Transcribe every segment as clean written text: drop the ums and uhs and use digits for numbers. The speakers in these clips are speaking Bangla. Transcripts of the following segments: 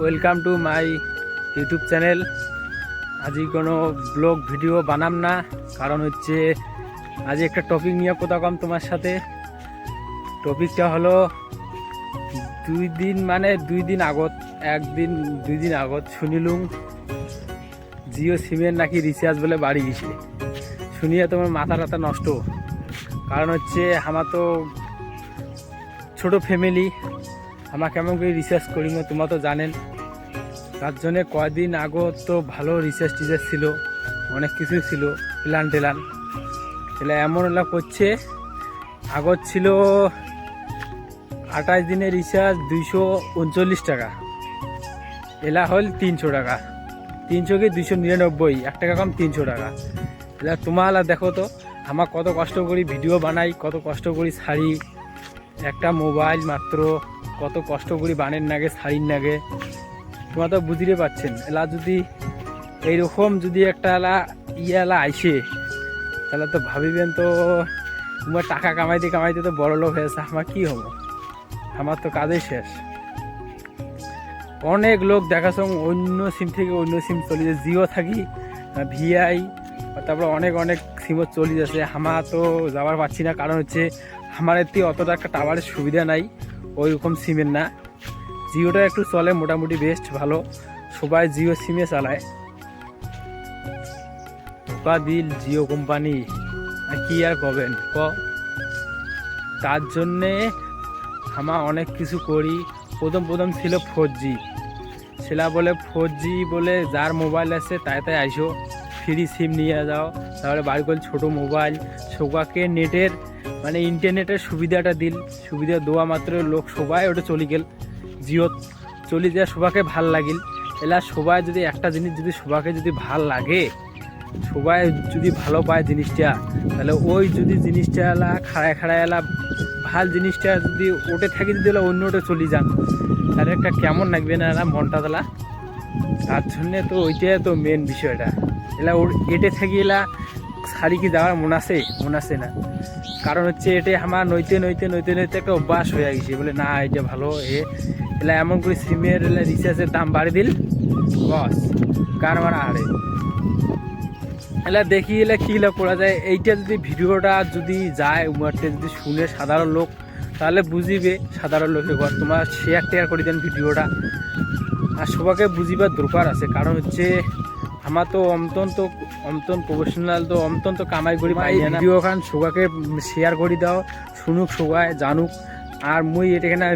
Welcome to my YouTube channel. আজ কোনো ব্লগ ভিডিও বানাম না, কারণ হচ্ছে আজ একটা টপিক নিয়ে কথা কম তোমার সাথে। টপিকটা হলো দুই দিন আগত শুনিলুম জিও সিমের নাকি রিচার্জ বলে বাড়ি গেছে। শুনিয়ে তোমার মাথা টাথা নষ্ট। কারণ হচ্ছে আমার তো ছোট ফ্যামিলি, আমরা কেমন করে রিচার্জ করি না তোমরা তো জানেন। তার জন্যে কয়দিন আগত তো ভালো রিচার্জ টিচার্জ ছিল, অনেক কিছু ছিল, প্ল্যান টেলান এলা এমন এলা করছে। আগত ছিল 28 দিনের রিচার্জ 239 টাকা, এলা হল 300 টাকা, 300 কি 299, 1 টাকা কম 300 টাকা। এলা তোমরা দেখো তো আমার কত কষ্ট করি ভিডিও বানাই, কত কষ্ট করি ছাড়ি। একটা মোবাইল মাত্র কত কষ্ট করি বানের নাগে ছাড়ির নাগে, তোমরা তো বুঝতে পারছেন। এলা যদি এইরকম যদি একটা এলা আইসে, তাহলে তো ভাবিবেন তো তোমার টাকা কামাইতে কামাইতে তো বড় লোক হয়েছে, আমার কি হবো? আমার তো কাজই শেষ। অনেক লোক দেখাছ অন্য সিম থেকে অন্য সিম চলে যায়, জিও থাকি ভিআই, তারপরে অনেক অনেক সিমও চলে যাচ্ছে। আমার তো যাবার পাচ্ছি না, কারণ হচ্ছে আমার এতে অতটা একটা টাওয়ারের সুবিধা নাই, ওইরকম সিমের না। জিওটা একটু চলে মোটামুটি বেস্ট ভালো, সবাই জিও সিমে চালায়। ঢোকা দিল জিও কোম্পানি, কি আর করবেন ক। তার জন্যে আমার অনেক কিছু করি। প্রথম ছিল 4G, সেটা বলে 4G বলে যার মোবাইল আছে তাই আইসো ফ্রি সিম নিয়ে যাও। তাহলে বাড়ি করলে ছোটো মোবাইল, সবাইকে নেটের মানে ইন্টারনেটের সুবিধাটা দিল। সুবিধা দেওয়া মাত্র লোক সবাই ওটা চলে গেল, জিও চলে যায়, সবাইকে ভাল লাগিল। এলা সবাই যদি একটা জিনিস যদি সবাইকে যদি ভাল লাগে, সবাই যদি ভালো পায় জিনিসটা, তাহলে ওই যদি জিনিসটা এলা খাড়ায় এলা ভাল জিনিসটা যদি ওটে থাকি যদি এলা অন্য ওটা চলে যান, তাহলে একটা কেমন লাগবে না এলা মনটা তোলা। তার জন্যে তো ওইটাই তো মেন বিষয়টা। এলা ওর এটে থাকি এলা শাড়ি কি যাওয়ার মন আছে না, কারণ হচ্ছে এটা আমার নইতে একটা অভ্যাস হয়ে গেছে। বলে না এটা ভালো এলা এমন করে সিমের এলা রিচার্জের দাম বাড়ি দিল, বস কার আমার আরে এলা দেখি এলা কি করা যায়। এইটা যদি ভিডিওটা যদি যায় উমারটা যদি শুনে সাধারণ লোক, তাহলে বুঝিবে সাধারণ লোকের ঘর। তোমার শেয়ার করে দেন ভিডিওটা, আর সবাইকে বুঝিবার দরকার আছে। কারণ হচ্ছে আমার তো অন্তন প্রফেশনাল তো অন্তন্ত কামাই করি পাই না। ভিডিও খান সবাইকে শেয়ার করে দাও, শুনুক সবাই জানুক। আর মুই এখানে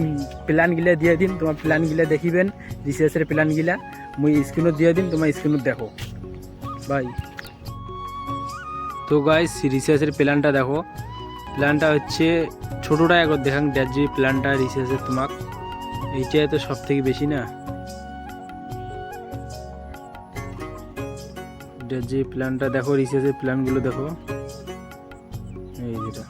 প্ল্যান গিলা দিয়ে দিন, তোমার প্ল্যান গিলা দেখিবেন, রিচার্জের প্ল্যান গিলা মুই স্ক্রিনত দিয়ে দিন, তোমার স্ক্রিনত দেখো ভাই। তো গাইস রিচার্জের প্ল্যানটা দেখো। প্ল্যানটা হচ্ছে ছোটোটা একবার দেখান 1.5 GB প্ল্যানটা রিচার্জের, তোমাক এইটাই তো সব থেকে বেশি না। 1.5 GB প্ল্যানটা দেখো, রিচার্জের প্ল্যানগুলো দেখো, এই যেটা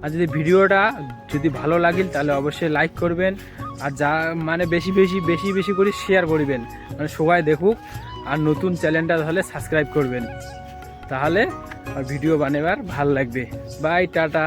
আর যদি ভিডিওটা যদি ভালো লাগিল তাহলে অবশ্যই লাইক করবেন, আর যা মানে বেশি করে শেয়ার করবেন, মানে সবাই দেখুক। আর নতুন চ্যানেলটা তাহলে সাবস্ক্রাইব করবেন, তাহলে আর ভিডিও বানাবার ভাল লাগবে। Bye, tata.